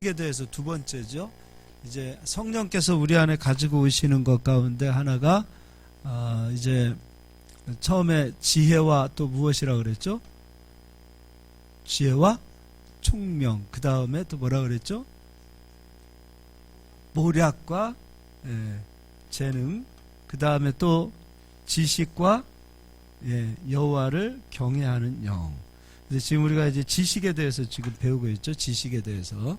에 대해서 두 번째죠. 이제 성령께서 우리 안에 가지고 오시는 것 가운데 하나가 이제 처음에 지혜와 또 무엇이라 그랬죠? 지혜와 총명. 그 다음에 또 뭐라 그랬죠? 모략과 재능. 그 다음에 또 지식과 여호와를 경외하는 영. 근데 지금 우리가 이제 지식에 대해서 지금 배우고 있죠. 지식에 대해서.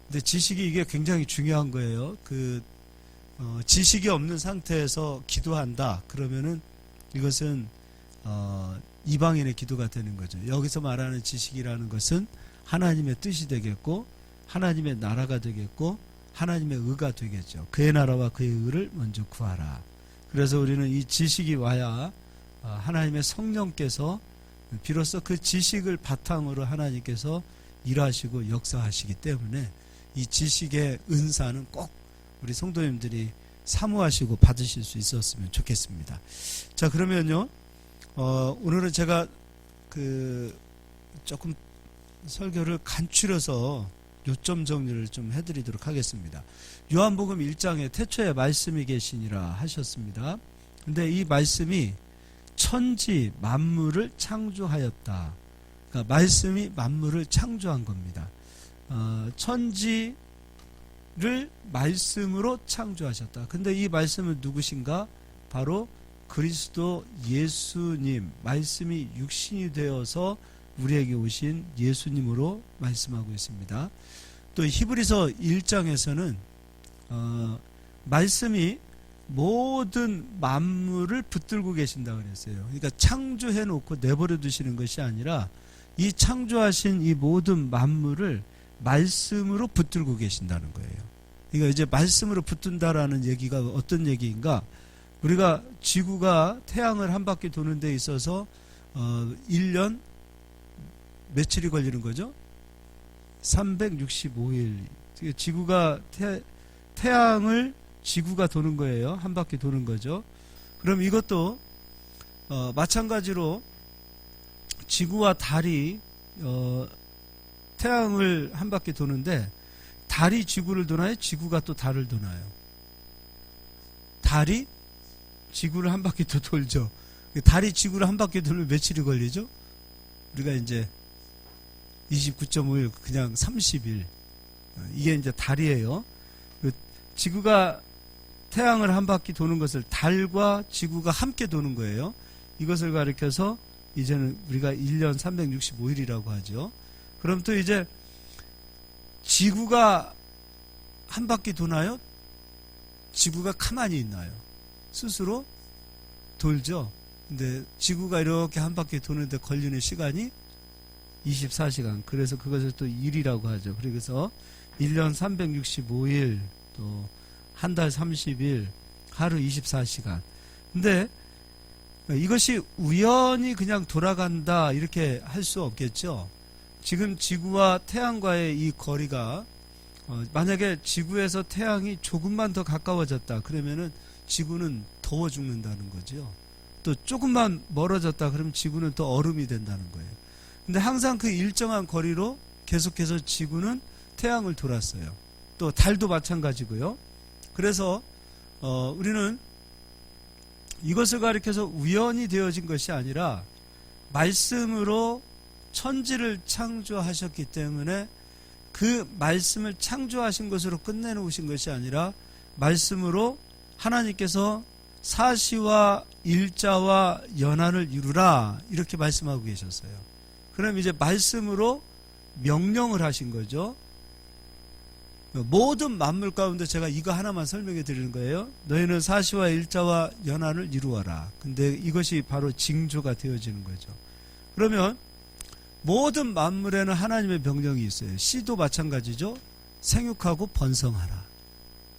근데 지식이 이게 굉장히 중요한 거예요. 지식이 없는 상태에서 기도한다. 그러면은 이것은 이방인의 기도가 되는 거죠. 여기서 말하는 지식이라는 것은 하나님의 뜻이 되겠고, 하나님의 나라가 되겠고, 하나님의 의가 되겠죠. 그의 나라와 그의 의를 먼저 구하라. 그래서 우리는 이 지식이 와야 하나님의 성령께서 비로소 그 지식을 바탕으로 하나님께서 일하시고 역사하시기 때문에 이 지식의 은사는 꼭 우리 성도님들이 사모하시고 받으실 수 있었으면 좋겠습니다. 자, 그러면요, 오늘은 제가 조금 설교를 간추려서 요점 정리를 좀 해드리도록 하겠습니다. 요한복음 1장에 태초에 말씀이 계시니라 하셨습니다. 근데 이 말씀이 천지 만물을 창조하였다. 그러니까 말씀이 만물을 창조한 겁니다. 천지를 말씀으로 창조하셨다. 근데 이 말씀은 누구신가? 바로 그리스도 예수님, 말씀이 육신이 되어서 우리에게 오신 예수님으로 말씀하고 있습니다. 또 히브리서 1장에서는 말씀이 모든 만물을 붙들고 계신다 그랬어요. 그러니까 창조해 놓고 내버려 두시는 것이 아니라 이 창조하신 이 모든 만물을 말씀으로 붙들고 계신다는 거예요. 그러니까 이제 말씀으로 붙든다라는 얘기가 어떤 얘기인가? 우리가 지구가 태양을 한 바퀴 도는 데 있어서 1년 며칠이 걸리는 거죠? 365일. 지구가 태양을 지구가 도는 거예요. 한 바퀴 도는 거죠. 그럼 이것도 마찬가지로 지구와 달이 태양을 한 바퀴 도는데 달이 지구를 도나요? 지구가 또 달을 도나요? 달이 지구를 한 바퀴 더 돌죠. 달이 지구를 한 바퀴 돌면 며칠이 걸리죠? 우리가 이제 29.5일, 그냥 30일. 이게 이제 달이에요. 지구가 태양을 한 바퀴 도는 것을 달과 지구가 함께 도는 거예요. 이것을 가리켜서 이제는 우리가 1년 365일이라고 하죠. 그럼 또 이제 지구가 한 바퀴 도나요? 지구가 가만히 있나요? 스스로 돌죠. 근데 지구가 이렇게 한 바퀴 도는데 걸리는 시간이 24시간. 그래서 그것을 또 일이라고 하죠. 그래서 1년 365일, 또 한 달 30일, 하루 24시간. 근데 이것이 우연히 그냥 돌아간다 이렇게 할 수 없겠죠. 지금 지구와 태양과의 이 거리가 만약에 지구에서 태양이 조금만 더 가까워졌다 그러면은 지구는 더워 죽는다는 거죠. 또 조금만 멀어졌다 그러면 지구는 또 얼음이 된다는 거예요. 근데 항상 그 일정한 거리로 계속해서 지구는 태양을 돌았어요. 또 달도 마찬가지고요. 그래서 우리는 이것을 가리켜서 우연히 되어진 것이 아니라 말씀으로 천지를 창조하셨기 때문에 그 말씀을 창조하신 것으로 끝내놓으신 것이 아니라 말씀으로 하나님께서 사시와 일자와 연한을 이루라 이렇게 말씀하고 계셨어요. 그럼 이제 말씀으로 명령을 하신 거죠. 모든 만물 가운데 제가 이거 하나만 설명해 드리는 거예요. 너희는 사시와 일자와 연한을 이루어라. 근데 이것이 바로 징조가 되어지는 거죠. 그러면 모든 만물에는 하나님의 명령이 있어요. 씨도 마찬가지죠. 생육하고 번성하라.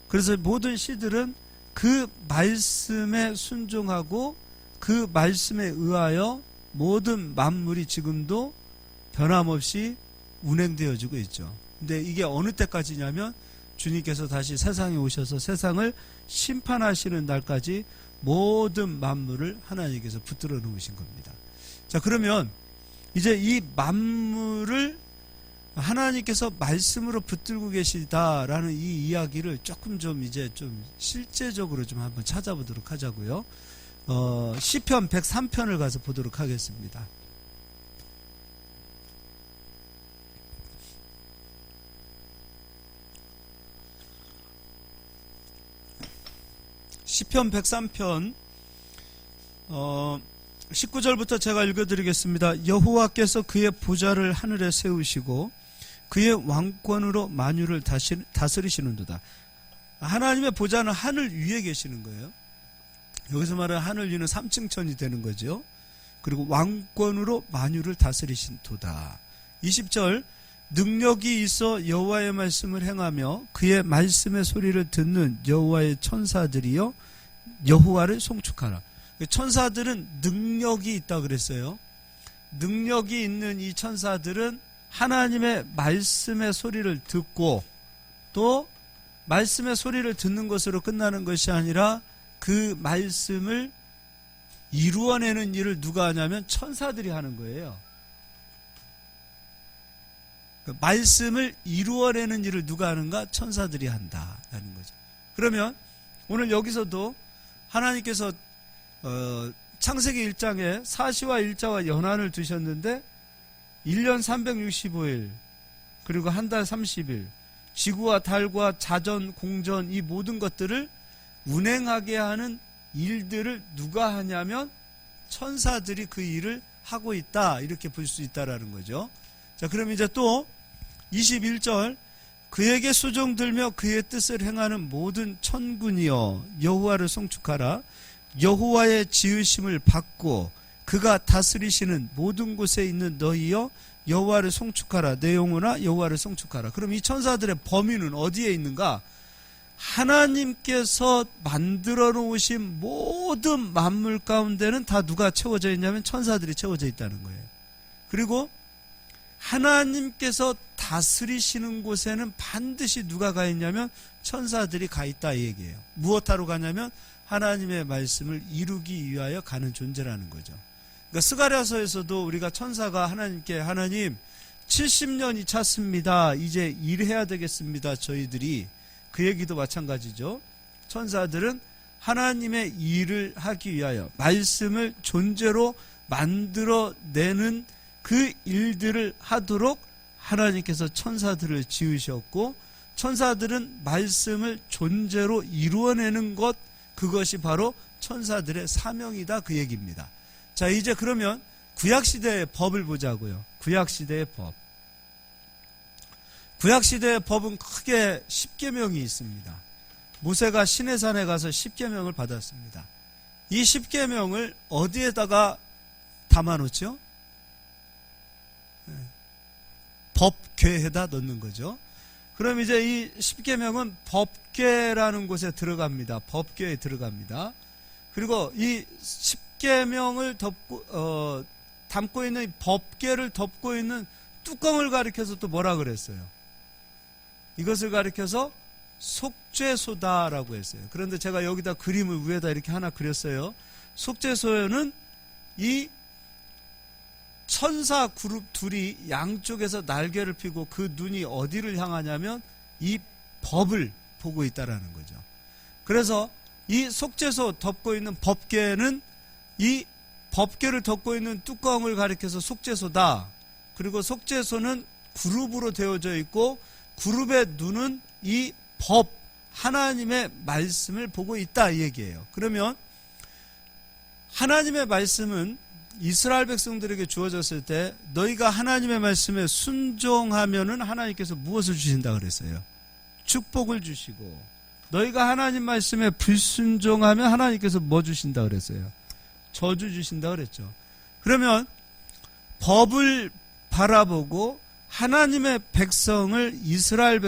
그래서 모든 씨들은 그 말씀에 순종하고 그 말씀에 의하여 모든 만물이 지금도 변함없이 운행되어지고 있죠. 근데 이게 어느 때까지냐면 주님께서 다시 세상에 오셔서 세상을 심판하시는 날까지 모든 만물을 하나님께서 붙들어 놓으신 겁니다. 자, 그러면 이제 이 만물을 하나님께서 말씀으로 붙들고 계시다라는 이 이야기를 조금 좀 이제 좀 실제적으로 좀 한번 찾아보도록 하자고요. 시편 103편을 가서 보도록 하겠습니다. 시편 103편 19절부터 제가 읽어드리겠습니다. 여호와께서 그의 보좌를 하늘에 세우시고 그의 왕권으로 만유를 다스리시는도다. 하나님의 보좌는 하늘 위에 계시는 거예요. 여기서 말하는 하늘 위는 3층천이 되는 거죠. 그리고 왕권으로 만유를 다스리신도다. 20절 능력이 있어 여호와의 말씀을 행하며 그의 말씀의 소리를 듣는 여호와의 천사들이여 여호와를 송축하라. 천사들은 능력이 있다 그랬어요. 능력이 있는 이 천사들은 하나님의 말씀의 소리를 듣고 또 말씀의 소리를 듣는 것으로 끝나는 것이 아니라 그 말씀을 이루어내는 일을 누가 하냐면 천사들이 하는 거예요. 그 말씀을 이루어내는 일을 누가 하는가? 천사들이 한다라는 거죠. 그러면 오늘 여기서도 하나님께서 창세기 1장에 사시와 일자와 연한을 두셨는데 1년 365일 그리고 한 달 30일 지구와 달과 자전, 공전 이 모든 것들을 운행하게 하는 일들을 누가 하냐면 천사들이 그 일을 하고 있다 이렇게 볼 수 있다라는 거죠. 자, 그럼 이제 또 21절 그에게 수종 들며 그의 뜻을 행하는 모든 천군이여 여호와를 송축하라. 여호와의 지으심을 받고 그가 다스리시는 모든 곳에 있는 너희여 여호와를 송축하라. 내 영혼아 여호와를 송축하라. 그럼 이 천사들의 범위는 어디에 있는가? 하나님께서 만들어 놓으신 모든 만물 가운데는 다 누가 채워져 있냐면 천사들이 채워져 있다는 거예요. 그리고 하나님께서 다스리시는 곳에는 반드시 누가 가 있냐면 천사들이 가 있다 이 얘기예요. 무엇하러 가냐면 하나님의 말씀을 이루기 위하여 가는 존재라는 거죠. 그러니까 스가랴서에서도 우리가 천사가 하나님께 하나님 70년이 찼습니다. 이제 일해야 되겠습니다. 저희들이 그 얘기도 마찬가지죠. 천사들은 하나님의 일을 하기 위하여 말씀을 존재로 만들어내는 그 일들을 하도록 하나님께서 천사들을 지으셨고 천사들은 말씀을 존재로 이루어내는 것 그것이 바로 천사들의 사명이다 그 얘기입니다. 자, 이제 그러면 구약시대의 법을 보자고요. 구약시대의 법. 구약시대의 법은 크게 10계명이 있습니다. 모세가 시내산에 가서 10계명을 받았습니다. 이 10계명을 어디에다가 담아놓죠? 법궤에다 넣는 거죠. 그럼 이제 이 10계명은 법궤라는 곳에 들어갑니다. 법궤에 들어갑니다. 그리고 이 10계명을 담고 있는 이 법궤를 덮고 있는 뚜껑을 가리켜서 또 뭐라 그랬어요? 이것을 가리켜서 속죄소다라고 했어요. 그런데 제가 여기다 그림을 위에다 이렇게 하나 그렸어요. 속죄소는 이 천사 그룹 둘이 양쪽에서 날개를 펴고 그 눈이 어디를 향하냐면 이 법을 보고 있다라는 거죠. 그래서 이 속죄소 덮고 있는 법궤는 이 법궤를 덮고 있는 뚜껑을 가리켜서 속죄소다. 그리고 속죄소는 그룹으로 되어져 있고 그룹의 눈은 이 법, 하나님의 말씀을 보고 있다 이 얘기예요. 그러면 하나님의 말씀은 이스라엘 백성들에게 주어졌을 때 너희가 하나님의 말씀에 순종하면은 하나님께서 무엇을 주신다 그랬어요? 축복을 주시고 너희가 하나님 말씀에 불순종하면 하나님께서 뭐 주신다 그랬어요? 저주 주신다 그랬죠. 그러면 법을 바라보고 하나님의 백성을 이스라엘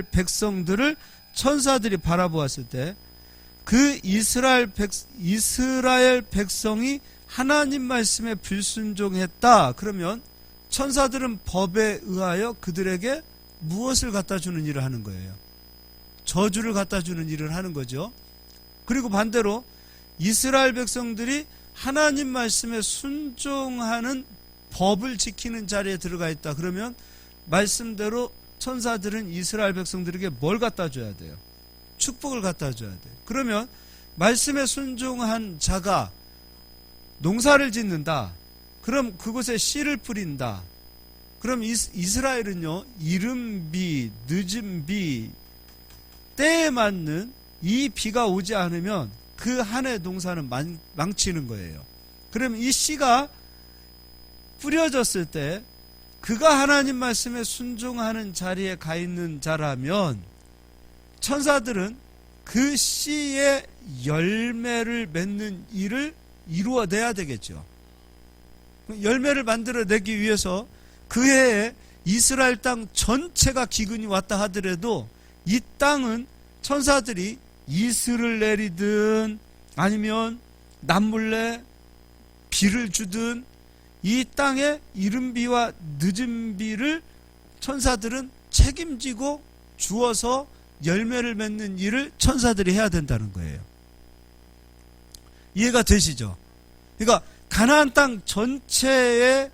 백성들을 천사들이 바라보았을 때 그 이스라엘 백성이 하나님 말씀에 불순종했다. 그러면 천사들은 법에 의하여 그들에게 무엇을 갖다 주는 일을 하는 거예요? 저주를 갖다 주는 일을 하는 거죠. 그리고 반대로 이스라엘 백성들이 하나님 말씀에 순종하는 법을 지키는 자리에 들어가 있다. 그러면 말씀대로 천사들은 이스라엘 백성들에게 뭘 갖다 줘야 돼요? 축복을 갖다 줘야 돼요. 그러면 말씀에 순종한 자가 농사를 짓는다. 그럼 그곳에 씨를 뿌린다. 그럼 이스라엘은요, 이른 비, 늦은 비, 때에 맞는 이 비가 오지 않으면 그 한 해 농사는 망치는 거예요. 그럼 이 씨가 뿌려졌을 때 그가 하나님 말씀에 순종하는 자리에 가 있는 자라면 천사들은 그 씨의 열매를 맺는 일을 이루어내야 되겠죠. 열매를 만들어내기 위해서 그 해에 이스라엘 땅 전체가 기근이 왔다 하더라도 이 땅은 천사들이 이슬을 내리든 아니면 남몰래 비를 주든 이 땅에 이른 비와 늦은 비를 천사들은 책임지고 주어서 열매를 맺는 일을 천사들이 해야 된다는 거예요. 이해가 되시죠? 그러니까 가나안 땅 전체의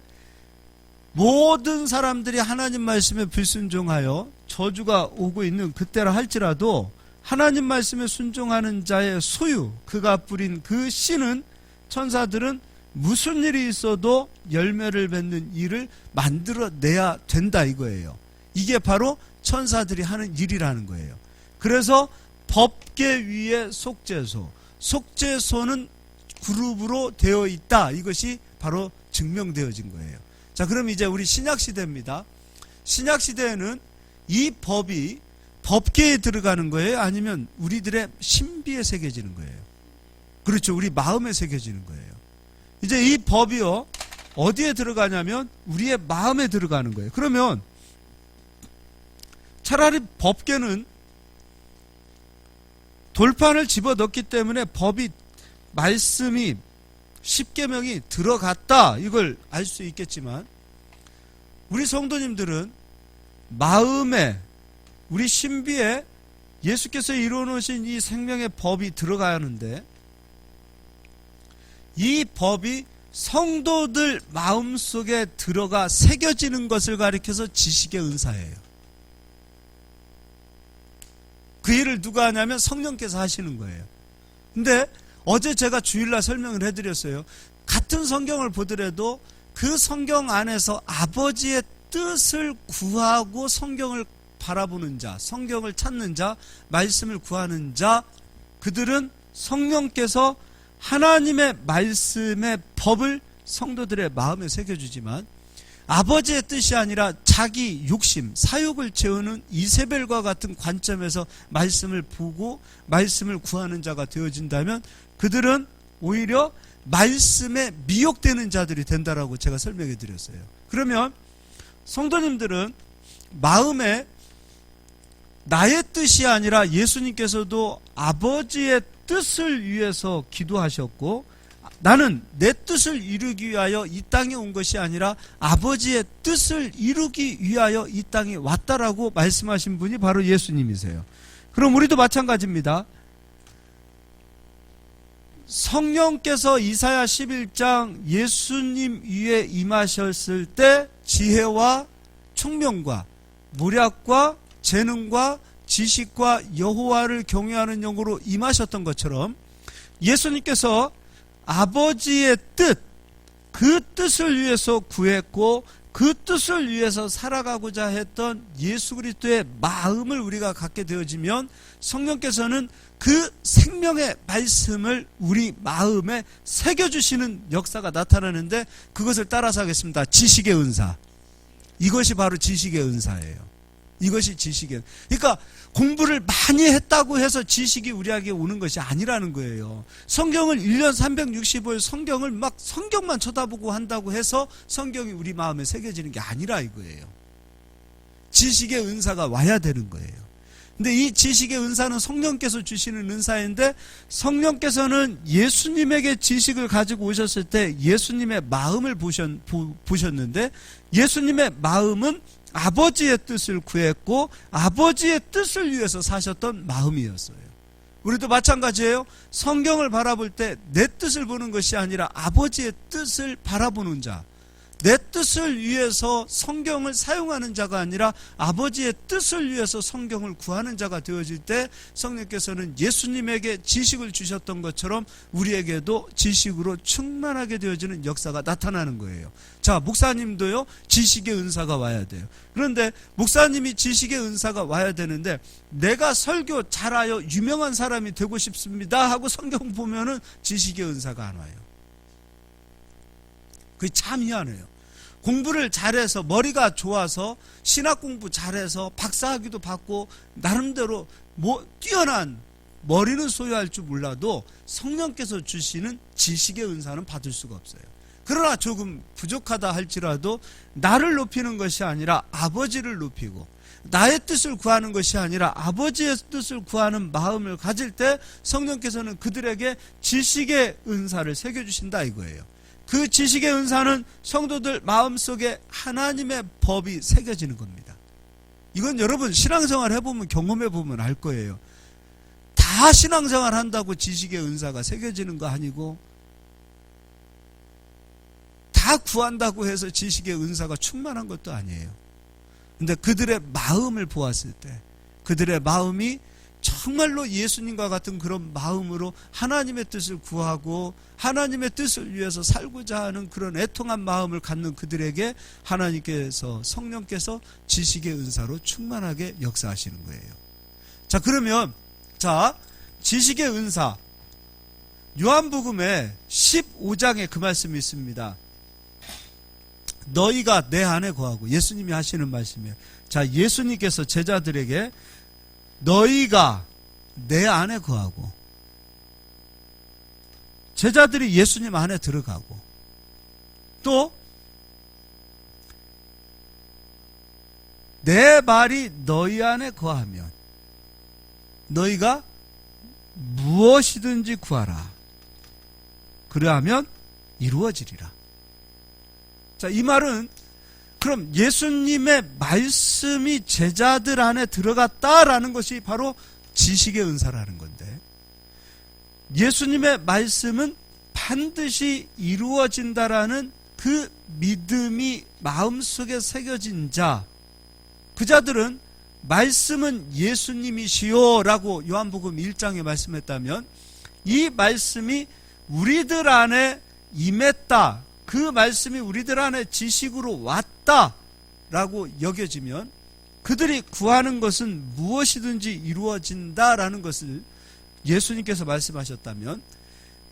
모든 사람들이 하나님 말씀에 불순종하여 저주가 오고 있는 그때라 할지라도 하나님 말씀에 순종하는 자의 소유, 그가 뿌린 그 씨는 천사들은 무슨 일이 있어도 열매를 맺는 일을 만들어내야 된다 이거예요. 이게 바로 천사들이 하는 일이라는 거예요. 그래서 법계 위에 속죄소, 속죄소는 그룹으로 되어 있다. 이것이 바로 증명되어진 거예요. 자, 그럼 이제 우리 신약시대입니다. 신약시대에는 이 법이 법계에 들어가는 거예요? 아니면 우리들의 신비에 새겨지는 거예요? 그렇죠. 우리 마음에 새겨지는 거예요. 이제 이 법이요, 어디에 들어가냐면 우리의 마음에 들어가는 거예요. 그러면 차라리 법계는 돌판을 집어넣기 때문에 법이, 말씀이, 십계명이 들어갔다, 이걸 알 수 있겠지만 우리 성도님들은 마음에, 우리 신비에 예수께서 이루어놓으신 이 생명의 법이 들어가야 하는데 이 법이 성도들 마음속에 들어가 새겨지는 것을 가리켜서 지식의 은사예요. 그 일을 누가 하냐면 성령께서 하시는 거예요. 근데 어제 제가 주일날 설명을 해드렸어요. 같은 성경을 보더라도 그 성경 안에서 아버지의 뜻을 구하고 성경을 바라보는 자, 성경을 찾는 자, 말씀을 구하는 자, 그들은 성령께서 하나님의 말씀의 법을 성도들의 마음에 새겨주지만 아버지의 뜻이 아니라 자기 욕심, 사욕을 채우는 이세벨과 같은 관점에서 말씀을 보고 말씀을 구하는 자가 되어진다면 그들은 오히려 말씀에 미혹되는 자들이 된다라고 제가 설명해 드렸어요. 그러면 성도님들은 마음에 나의 뜻이 아니라 예수님께서도 아버지의 뜻을 위해서 기도하셨고 나는 내 뜻을 이루기 위하여 이 땅에 온 것이 아니라 아버지의 뜻을 이루기 위하여 이 땅에 왔다라고 말씀하신 분이 바로 예수님이세요. 그럼 우리도 마찬가지입니다. 성령께서 이사야 11장 예수님 위에 임하셨을 때 지혜와 총명과 모략과 재능과 지식과 여호와를 경외하는 영으로 임하셨던 것처럼 예수님께서 아버지의 뜻, 그 뜻을 위해서 구했고 그 뜻을 위해서 살아가고자 했던 예수 그리스도의 마음을 우리가 갖게 되어지면 성령께서는 그 생명의 말씀을 우리 마음에 새겨주시는 역사가 나타나는데 그것을 따라서 하겠습니다. 지식의 은사. 이것이 바로 지식의 은사예요. 이것이 지식의, 그러니까 공부를 많이 했다고 해서 지식이 우리에게 오는 것이 아니라는 거예요. 성경을 1년 365일 성경을 막 성경만 쳐다보고 한다고 해서 성경이 우리 마음에 새겨지는 게 아니라 이거예요. 지식의 은사가 와야 되는 거예요. 근데 이 지식의 은사는 성령께서 주시는 은사인데 성령께서는 예수님에게 지식을 가지고 오셨을 때 예수님의 마음을 보셨는데 예수님의 마음은 아버지의 뜻을 구했고 아버지의 뜻을 위해서 사셨던 마음이었어요. 우리도 마찬가지예요. 성경을 바라볼 때 내 뜻을 보는 것이 아니라 아버지의 뜻을 바라보는 자. 내 뜻을 위해서 성경을 사용하는 자가 아니라 아버지의 뜻을 위해서 성경을 구하는 자가 되어질 때 성령께서는 예수님에게 지식을 주셨던 것처럼 우리에게도 지식으로 충만하게 되어지는 역사가 나타나는 거예요. 자, 목사님도요, 지식의 은사가 와야 돼요. 그런데 목사님이 지식의 은사가 와야 되는데 내가 설교 잘하여 유명한 사람이 되고 싶습니다 하고 성경 보면은 지식의 은사가 안 와요. 그게 참 희한해요. 공부를 잘해서 머리가 좋아서 신학 공부 잘해서 박사학위도 받고 나름대로 뛰어난 머리는 소유할 줄 몰라도 성령께서 주시는 지식의 은사는 받을 수가 없어요. 그러나 조금 부족하다 할지라도 나를 높이는 것이 아니라 아버지를 높이고 나의 뜻을 구하는 것이 아니라 아버지의 뜻을 구하는 마음을 가질 때 성령께서는 그들에게 지식의 은사를 새겨주신다 이거예요. 그 지식의 은사는 성도들 마음속에 하나님의 법이 새겨지는 겁니다. 이건 여러분 신앙생활 해보면 경험해보면 알 거예요. 다 신앙생활 한다고 지식의 은사가 새겨지는 거 아니고 다 구한다고 해서 지식의 은사가 충만한 것도 아니에요. 근데 그들의 마음을 보았을 때 그들의 마음이 정말로 예수님과 같은 그런 마음으로 하나님의 뜻을 구하고 하나님의 뜻을 위해서 살고자 하는 그런 애통한 마음을 갖는 그들에게 하나님께서 성령께서 지식의 은사로 충만하게 역사하시는 거예요. 자, 그러면 지식의 은사 요한복음에 15장에 그 말씀이 있습니다. 너희가 내 안에 거하고 예수님이 하시는 말씀이에요. 자, 예수님께서 제자들에게 너희가 내 안에 거하고 제자들이 예수님 안에 들어가고 또 내 말이 너희 안에 거하면 너희가 무엇이든지 구하라. 그러하면 이루어지리라. 자, 이 말은 그럼 예수님의 말씀이 제자들 안에 들어갔다라는 것이 바로 지식의 은사라는 건데 예수님의 말씀은 반드시 이루어진다라는 그 믿음이 마음속에 새겨진 자, 그 자들은 말씀은 예수님이시요 라고 요한복음 1장에 말씀했다면 이 말씀이 우리들 안에 임했다, 그 말씀이 우리들 안에 지식으로 왔다라고 여겨지면 그들이 구하는 것은 무엇이든지 이루어진다라는 것을 예수님께서 말씀하셨다면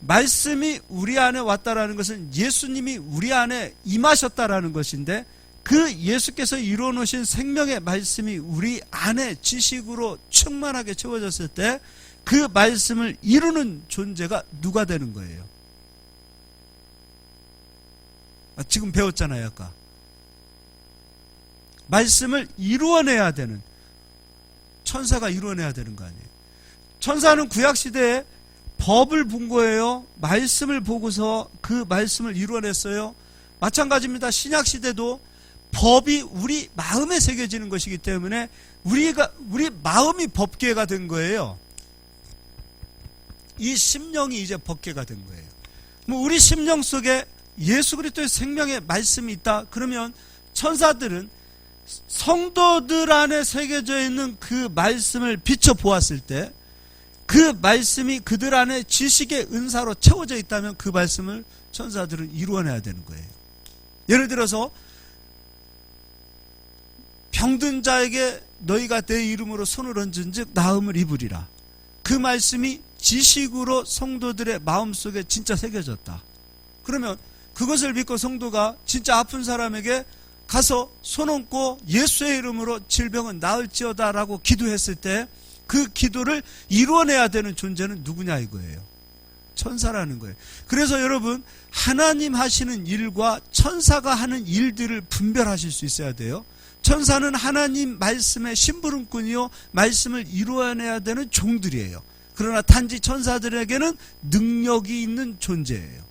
말씀이 우리 안에 왔다라는 것은 예수님이 우리 안에 임하셨다라는 것인데 그 예수께서 이루어놓으신 생명의 말씀이 우리 안에 지식으로 충만하게 채워졌을 때 그 말씀을 이루는 존재가 누가 되는 거예요? 지금 배웠잖아요, 아까. 말씀을 이루어내야 되는, 천사가 이루어내야 되는 거 아니에요. 천사는 구약시대에 법을 본 거예요. 말씀을 보고서 그 말씀을 이루어냈어요. 마찬가지입니다. 신약시대도 법이 우리 마음에 새겨지는 것이기 때문에 우리 마음이 법궤가 된 거예요. 이 심령이 이제 법궤가 된 거예요. 우리 심령 속에 예수 그리스도의 생명의 말씀이 있다. 그러면 천사들은 성도들 안에 새겨져 있는 그 말씀을 비춰보았을 때 그 말씀이 그들 안에 지식의 은사로 채워져 있다면 그 말씀을 천사들은 이루어내야 되는 거예요. 예를 들어서 병든 자에게 너희가 내 이름으로 손을 얹은 즉 나음을 입으리라. 그 말씀이 지식으로 성도들의 마음속에 진짜 새겨졌다. 그러면 그것을 믿고 성도가 진짜 아픈 사람에게 가서 손 얹고 예수의 이름으로 질병은 나을지어다 라고 기도했을 때 그 기도를 이루어내야 되는 존재는 누구냐 이거예요. 천사라는 거예요. 그래서 여러분 하나님 하시는 일과 천사가 하는 일들을 분별하실 수 있어야 돼요. 천사는 하나님 말씀의 심부름꾼이요 말씀을 이루어내야 되는 종들이에요. 그러나 단지 천사들에게는 능력이 있는 존재예요.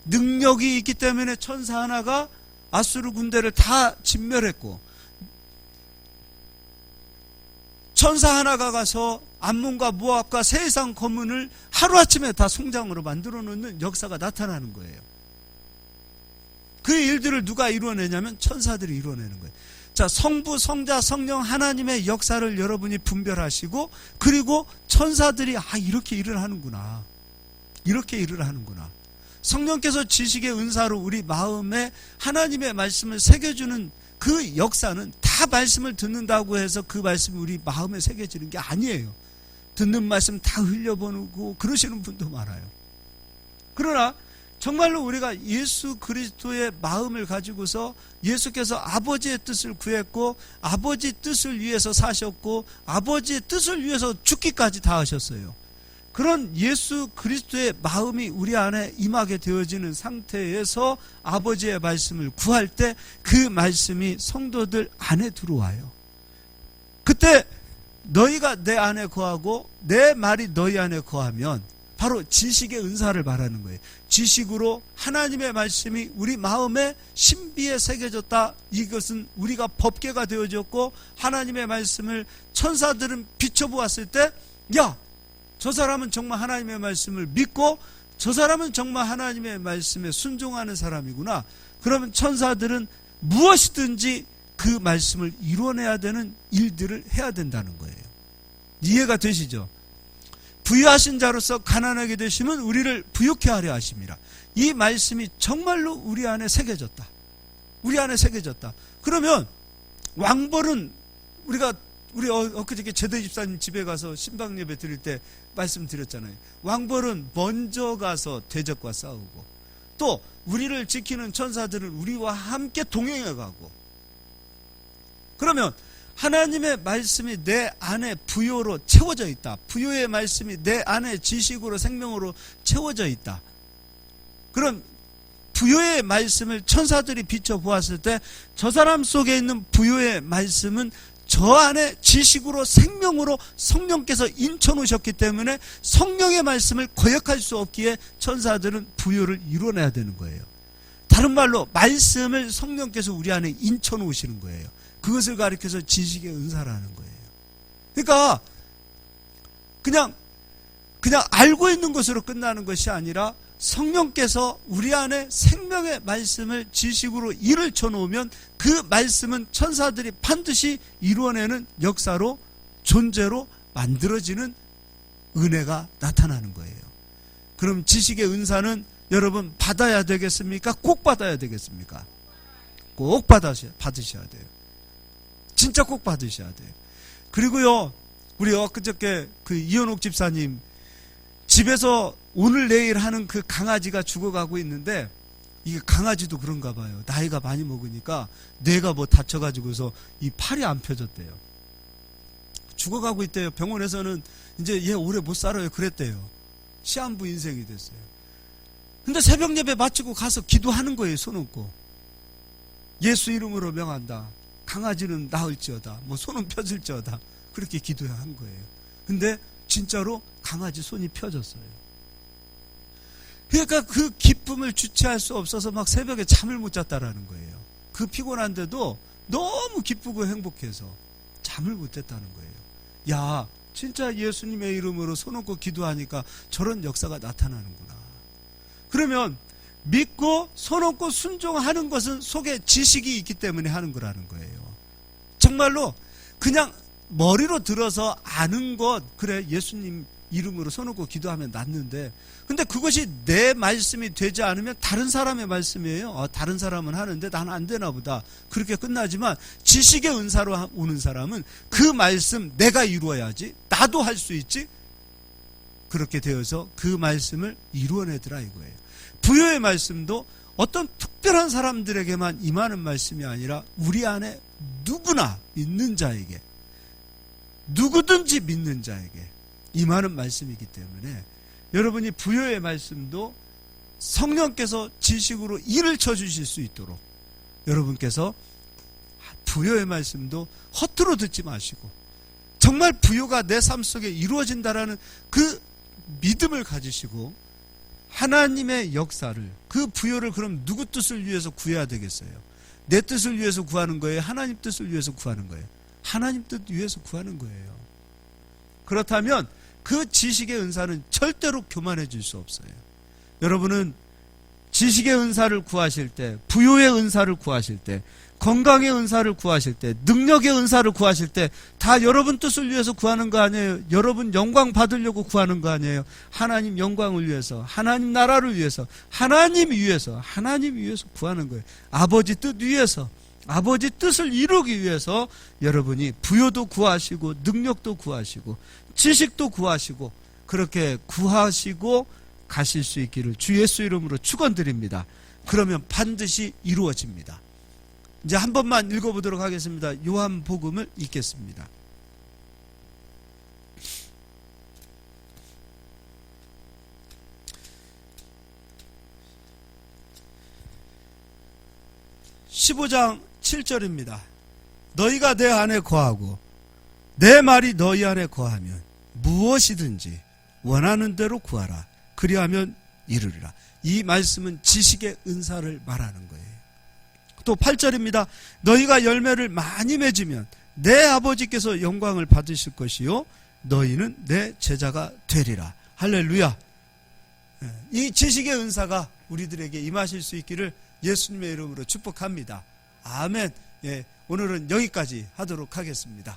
능력이 있기 때문에 천사 하나가 아수르 군대를 다 진멸했고 천사 하나가 가서 암몬과 모압과 세상 거문을 하루아침에 다 송장으로 만들어 놓는 역사가 나타나는 거예요. 그 일들을 누가 이루어내냐면 천사들이 이루어내는 거예요. 자, 성부, 성자, 성령 하나님의 역사를 여러분이 분별하시고, 그리고 천사들이 이렇게 일을 하는구나, 이렇게 일을 하는구나. 성령께서 지식의 은사로 우리 마음에 하나님의 말씀을 새겨주는 그 역사는 다 말씀을 듣는다고 해서 그 말씀이 우리 마음에 새겨지는 게 아니에요. 듣는 말씀 다 흘려보내고 그러시는 분도 많아요. 그러나 정말로 우리가 예수 그리스도의 마음을 가지고서 예수께서 아버지의 뜻을 구했고, 아버지 뜻을 위해서 사셨고, 아버지의 뜻을 위해서 죽기까지 다 하셨어요. 그런 예수 그리스도의 마음이 우리 안에 임하게 되어지는 상태에서 아버지의 말씀을 구할 때 그 말씀이 성도들 안에 들어와요. 그때 너희가 내 안에 거하고 내 말이 너희 안에 거하면, 바로 지식의 은사를 말하는 거예요. 지식으로 하나님의 말씀이 우리 마음에 신비에 새겨졌다. 이것은 우리가 법궤가 되어졌고, 하나님의 말씀을 천사들은 비춰보았을 때, 야, 저 사람은 정말 하나님의 말씀을 믿고 저 사람은 정말 하나님의 말씀에 순종하는 사람이구나. 그러면 천사들은 무엇이든지 그 말씀을 이루어내야 되는 일들을 해야 된다는 거예요. 이해가 되시죠? 부유하신 자로서 가난하게 되시면 우리를 부유케 하려 하심이라. 이 말씀이 정말로 우리 안에 새겨졌다. 우리 안에 새겨졌다. 그러면 왕벌은 우리 엊그저께 제대 집사님 집에 가서 신방 예배 드릴 때 말씀드렸잖아요. 왕벌은 먼저 가서 대적과 싸우고, 또 우리를 지키는 천사들은 우리와 함께 동행해 가고. 그러면 하나님의 말씀이 내 안에 부요로 채워져 있다. 부요의 말씀이 내 안에 지식으로 생명으로 채워져 있다. 그럼 부요의 말씀을 천사들이 비춰보았을 때 저 사람 속에 있는 부요의 말씀은 저 안에 지식으로 생명으로 성령께서 인쳐놓으셨기 때문에 성령의 말씀을 거역할 수 없기에 천사들은 부요를 이뤄내야 되는 거예요. 다른 말로 말씀을 성령께서 우리 안에 인쳐놓으시는 거예요. 그것을 가리켜서 지식의 은사라는 거예요. 그러니까 그냥 알고 있는 것으로 끝나는 것이 아니라 성령께서 우리 안에 생명의 말씀을 지식으로 일을 쳐놓으면 그 말씀은 천사들이 반드시 이루어내는 역사로, 존재로 만들어지는 은혜가 나타나는 거예요. 그럼 지식의 은사는 여러분 받아야 되겠습니까? 꼭 받아야 되겠습니까? 꼭 받으셔야 돼요. 진짜 꼭 받으셔야 돼요. 그리고요, 우리 엊그저께 그 이현옥 집사님 집에서 오늘 내일 하는 그 강아지가 죽어가고 있는데, 이게 강아지도 그런가 봐요. 나이가 많이 먹으니까 뇌가 뭐 다쳐가지고서 이 팔이 안 펴졌대요. 죽어가고 있대요. 병원에서는 이제 얘 오래 못 살아요 그랬대요. 시한부 인생이 됐어요. 근데 새벽 예배 마치고 가서 기도하는 거예요. 손 얹고 예수 이름으로 명한다. 강아지는 나을지어다. 뭐 손은 펴질지어다. 그렇게 기도한 거예요. 근데 진짜로 강아지 손이 펴졌어요. 그러니까 그 기쁨을 주체할 수 없어서 막 새벽에 잠을 못 잤다라는 거예요. 그 피곤한데도 너무 기쁘고 행복해서 잠을 못 잤다는 거예요. 야, 진짜 예수님의 이름으로 손 얹고 기도하니까 저런 역사가 나타나는구나. 그러면 믿고 손 얹고 순종하는 것은 속에 지식이 있기 때문에 하는 거라는 거예요. 정말로 그냥 머리로 들어서 아는 것, 그래 예수님 이름으로 손 얹고 기도하면 낫는데, 근데 그것이 내 말씀이 되지 않으면 다른 사람의 말씀이에요. 다른 사람은 하는데 나는 안 되나 보다. 그렇게 끝나지만 지식의 은사로 오는 사람은 그 말씀 내가 이루어야지, 나도 할 수 있지, 그렇게 되어서 그 말씀을 이루어내더라 이거예요. 부요의 말씀도 어떤 특별한 사람들에게만 임하는 말씀이 아니라 우리 안에 누구나 믿는 자에게, 누구든지 믿는 자에게 임하는 말씀이기 때문에 여러분이 부요의 말씀도 성령께서 지식으로 일을 쳐주실 수 있도록 여러분께서 부요의 말씀도 허투루 듣지 마시고 정말 부요가 내 삶 속에 이루어진다라는 그 믿음을 가지시고 하나님의 역사를, 그 부요를 그럼 누구 뜻을 위해서 구해야 되겠어요? 내 뜻을 위해서 구하는 거예요? 하나님 뜻을 위해서 구하는 거예요? 하나님 뜻 위해서 구하는 거예요. 그렇다면 그 지식의 은사는 절대로 교만해질 수 없어요. 여러분은 지식의 은사를 구하실 때, 부요의 은사를 구하실 때, 건강의 은사를 구하실 때, 능력의 은사를 구하실 때 다 여러분 뜻을 위해서 구하는 거 아니에요. 여러분 영광 받으려고 구하는 거 아니에요. 하나님 영광을 위해서, 하나님 나라를 위해서, 하나님 위해서 구하는 거예요. 아버지 뜻 위해서, 아버지 뜻을 이루기 위해서 여러분이 부요도 구하시고 능력도 구하시고 지식도 구하시고 그렇게 구하시고 가실 수 있기를 주 예수 이름으로 축원드립니다. 그러면 반드시 이루어집니다. 이제 한 번만 읽어보도록 하겠습니다. 요한복음을 읽겠습니다. (15장) 7절입니다. 너희가 내 안에 거하고 내 말이 너희 안에 거하면 무엇이든지 원하는 대로 구하라. 그리하면 이루리라. 이 말씀은 지식의 은사를 말하는 거예요. 또 8절입니다. 너희가 열매를 많이 맺으면 내 아버지께서 영광을 받으실 것이요 너희는 내 제자가 되리라. 할렐루야. 이 지식의 은사가 우리들에게 임하실 수 있기를 예수님의 이름으로 축복합니다. 아멘. 오늘은 여기까지 하도록 하겠습니다.